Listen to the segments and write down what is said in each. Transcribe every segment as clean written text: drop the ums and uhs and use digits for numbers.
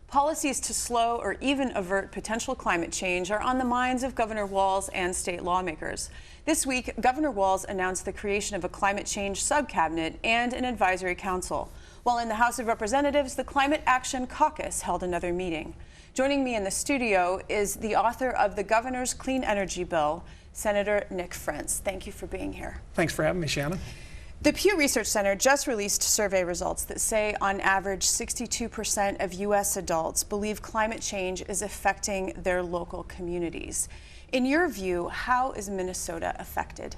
Policies to slow or even avert potential climate change are on the minds of Governor Walz and state lawmakers. This week, Governor Walz announced the creation of a climate change sub-cabinet and an advisory council. While in the House of Representatives, the Climate Action Caucus held another meeting. Joining me in the studio is the author of the Governor's Clean Energy Bill, Senator Nick Frentz. Thank you for being here. Thanks for having me, Shannon. The Pew Research Center just released survey results that say on average 62% of U.S. adults believe climate change is affecting their local communities. In your view, how is Minnesota affected?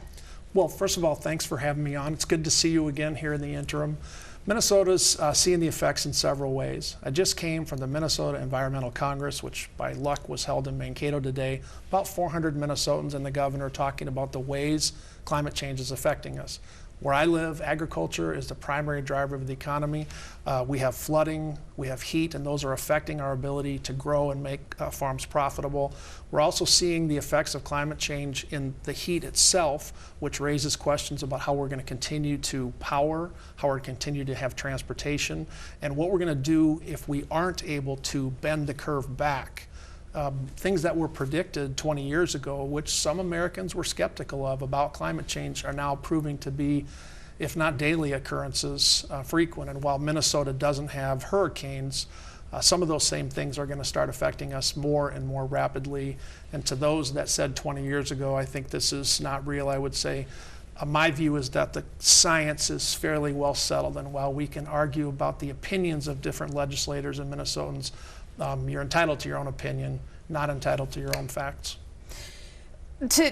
Well, first of all, thanks for having me on. It's good to see you again here in the interim. Minnesota's seeing the effects in several ways. I just came from the Minnesota Environmental Congress, which by luck was held in Mankato today. About 400 Minnesotans and the governor talking about the ways climate change is affecting us. Where I live, agriculture is the primary driver of the economy. We have flooding, we have heat, and those are affecting our ability to grow and make farms profitable. We're also seeing the effects of climate change in the heat itself, which raises questions about how we're going to continue to power, how we're going to continue to have transportation, and what we're going to do if we aren't able to bend the curve back. Things that were predicted 20 years ago, which some Americans were skeptical of about climate change, are now proving to be, if not daily occurrences, frequent. And while Minnesota doesn't have hurricanes, some of those same things are going to start affecting us more and more rapidly. And to those that said 20 years ago, I think this is not real, I would say, my view is that the science is fairly well settled. And while we can argue about the opinions of different legislators and Minnesotans, you're entitled to your own opinion, not entitled to your own facts. To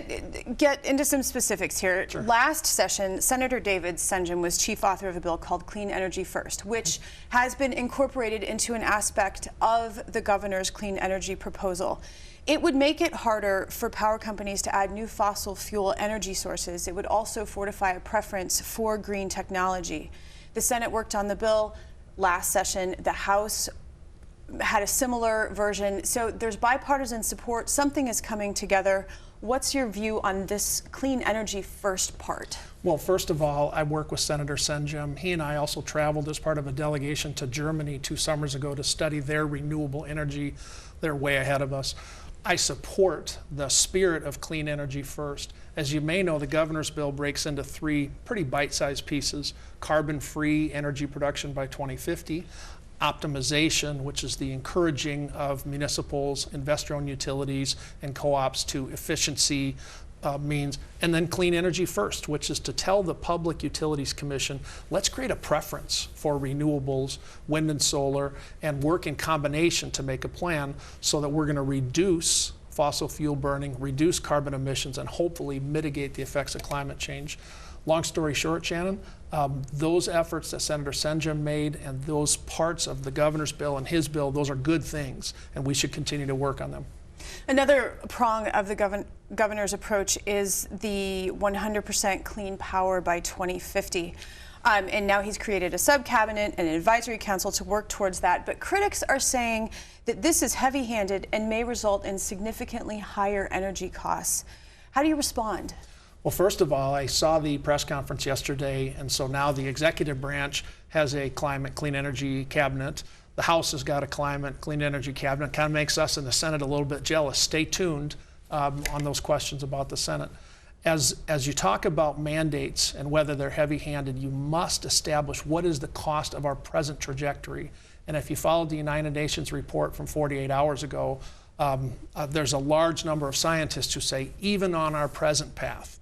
get into some specifics here, Sure. Last session, Senator David Senjem was chief author of a bill called Clean Energy First, which has been incorporated into an aspect of the governor's clean energy proposal. It would make it harder for power companies to add new fossil fuel energy sources. It would also fortify a preference for green technology. The Senate worked on the bill last session. The House had a similar version. So there's bipartisan support. Something is coming together. What's your view on this clean energy first part? Well, first of all, I work with Senator Senjem. He and I also traveled as part of a delegation to Germany 2 summers ago to study their renewable energy. They're way ahead of us. I support the spirit of clean energy first. As you may know, the governor's bill breaks into 3 pretty bite-sized pieces: carbon-free energy production by 2050, optimization, which is the encouraging of municipals, investor-owned utilities, and co-ops to efficiency means, and then clean energy first, which is to tell the Public Utilities Commission, let's create a preference for renewables, wind and solar, and work in combination to make a plan so that we're going to reduce fossil fuel burning, reduce carbon emissions, and hopefully mitigate the effects of climate change. Long story short, Shannon, those efforts that Senator Senjem made and those parts of the governor's bill and his bill, those are good things, and we should continue to work on them. Another prong of the governor's approach is the 100% clean power by 2050. And now he's created a sub-cabinet and an advisory council to work towards that. But critics are saying that this is heavy-handed and may result in significantly higher energy costs. How do you respond? Well, first of all, I saw the press conference yesterday, and so now the executive branch has a climate clean energy cabinet. The House has got a climate clean energy cabinet. Kind of makes us in the Senate a little bit jealous. Stay tuned on those questions about the Senate. As you talk about mandates and whether they're heavy-handed, you must establish what is the cost of our present trajectory. And if you followed the United Nations report from 48 hours ago, there's a large number of scientists who say even on our present path,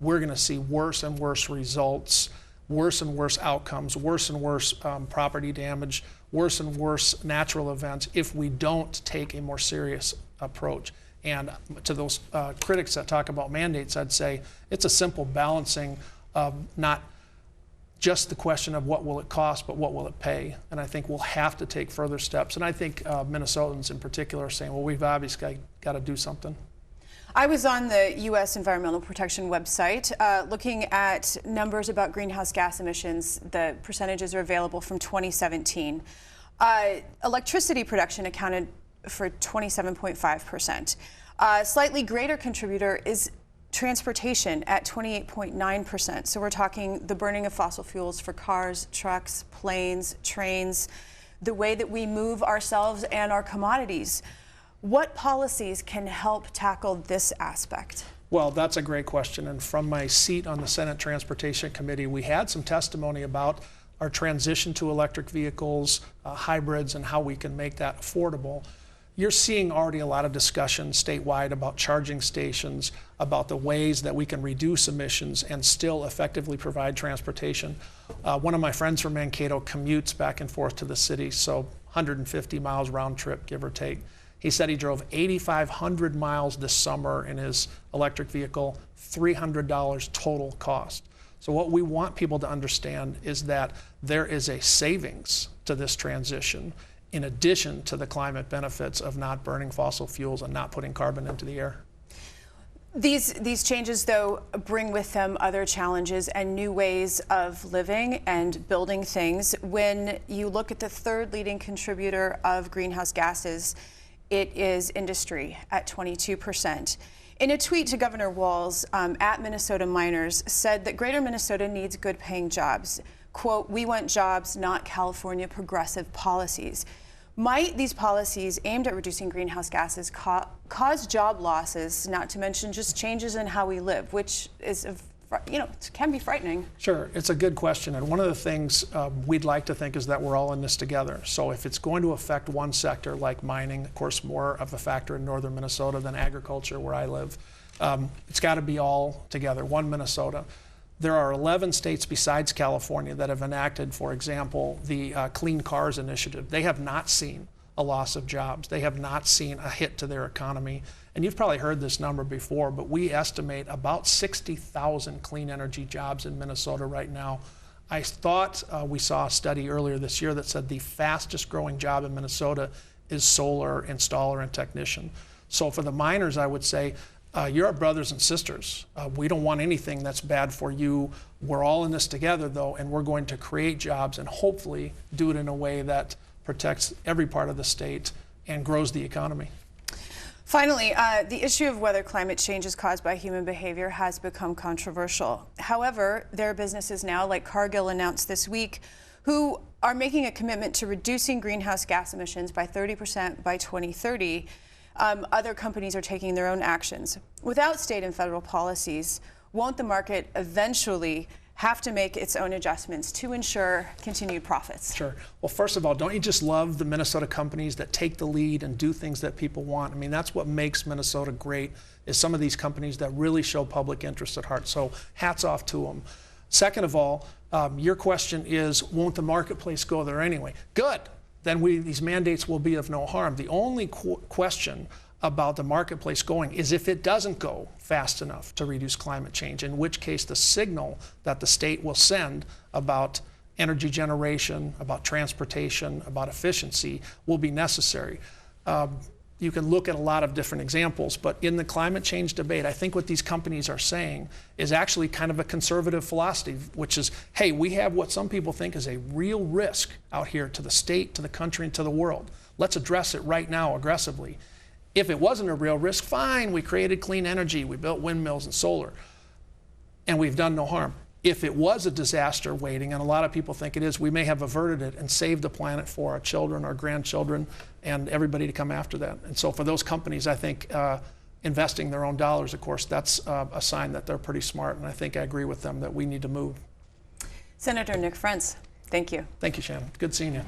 we're going to see worse and worse results, worse and worse outcomes, worse and worse property damage, worse and worse natural events if we don't take a more serious approach. And to those critics that talk about mandates, I'd say it's a simple balancing of not just the question of what will it cost, but what will it pay. And I think we'll have to take further steps. And I think Minnesotans in particular are saying, well, we've obviously got to do something. I was on the U.S. Environmental Protection website looking at numbers about greenhouse gas emissions. The percentages are available from 2017. Electricity production accounted for 27.5%. Slightly greater contributor is transportation at 28.9%. So we're talking the burning of fossil fuels for cars, trucks, planes, trains. the way that we move ourselves and our commodities. What policies can help tackle this aspect? Well, that's a great question. And from my seat on the Senate Transportation Committee, we had some testimony about our transition to electric vehicles, hybrids, and how we can make that affordable. You're seeing already a lot of discussion statewide about charging stations, about the ways that we can reduce emissions and still effectively provide transportation. One of my friends from Mankato commutes back and forth to the city, so 150 miles round trip, give or take. He said he drove 8,500 miles this summer in his electric vehicle, $300 total cost. So what we want people to understand is that there is a savings to this transition in addition to the climate benefits of not burning fossil fuels and not putting carbon into the air. These changes, though, bring with them other challenges and new ways of living and building things. When you look at the third leading contributor of greenhouse gases, it is industry at 22%. In a tweet to Governor Walz, at Minnesota Miners said that Greater Minnesota needs good-paying jobs. Quote, "We want jobs, not California progressive policies." Might these policies aimed at reducing greenhouse gases cause job losses, not to mention just changes in how we live, which is, can be frightening? Sure, it's a good question. And one of the things we'd like to think is that we're all in this together. So if it's going to affect one sector like mining, of course, more of a factor in northern Minnesota than agriculture where I live, it's got to be all together, one Minnesota. There are 11 states besides California that have enacted, for example, the Clean Cars Initiative. They have not seen a loss of jobs. They have not seen a hit to their economy. And you've probably heard this number before, but we estimate about 60,000 clean energy jobs in Minnesota right now. I thought we saw a study earlier this year that said the fastest growing job in Minnesota is solar installer and technician. So for the miners, I would say, you're our brothers and sisters. We don't want anything that's bad for you. We're all in this together, though, and we're going to create jobs and hopefully do it in a way that protects every part of the state and grows the economy. Finally, the issue of whether climate change is caused by human behavior has become controversial. However, there are businesses now, like Cargill announced this week, who are making a commitment to reducing greenhouse gas emissions by 30% by 2030. Other companies are taking their own actions. Without state and federal policies, won't the market eventually have to make its own adjustments to ensure continued profits? Sure. Well, first of all, don't you just love the Minnesota companies that take the lead and do things that people want? I mean, that's what makes Minnesota great, is some of these companies that really show public interest at heart. So hats off to them. Second of all, your question is, won't the marketplace go there anyway? Good. Then these mandates will be of no harm. The only question about the marketplace going is if it doesn't go fast enough to reduce climate change, in which case the signal that the state will send about energy generation, about transportation, about efficiency will be necessary. You can look at a lot of different examples, but in the climate change debate, I think what these companies are saying is actually kind of a conservative philosophy, which is, hey, we have what some people think is a real risk out here to the state, to the country, and to the world. Let's address it right now aggressively. If it wasn't a real risk, fine, we created clean energy, we built windmills and solar, and we've done no harm. If it was a disaster waiting, and a lot of people think it is, we may have averted it and saved the planet for our children, our grandchildren, and everybody to come after that. And so for those companies, I think investing their own dollars, of course, that's a sign that they're pretty smart, and I think I agree with them that we need to move. Senator Nick Frentz, thank you. Thank you, Shannon. Good seeing you.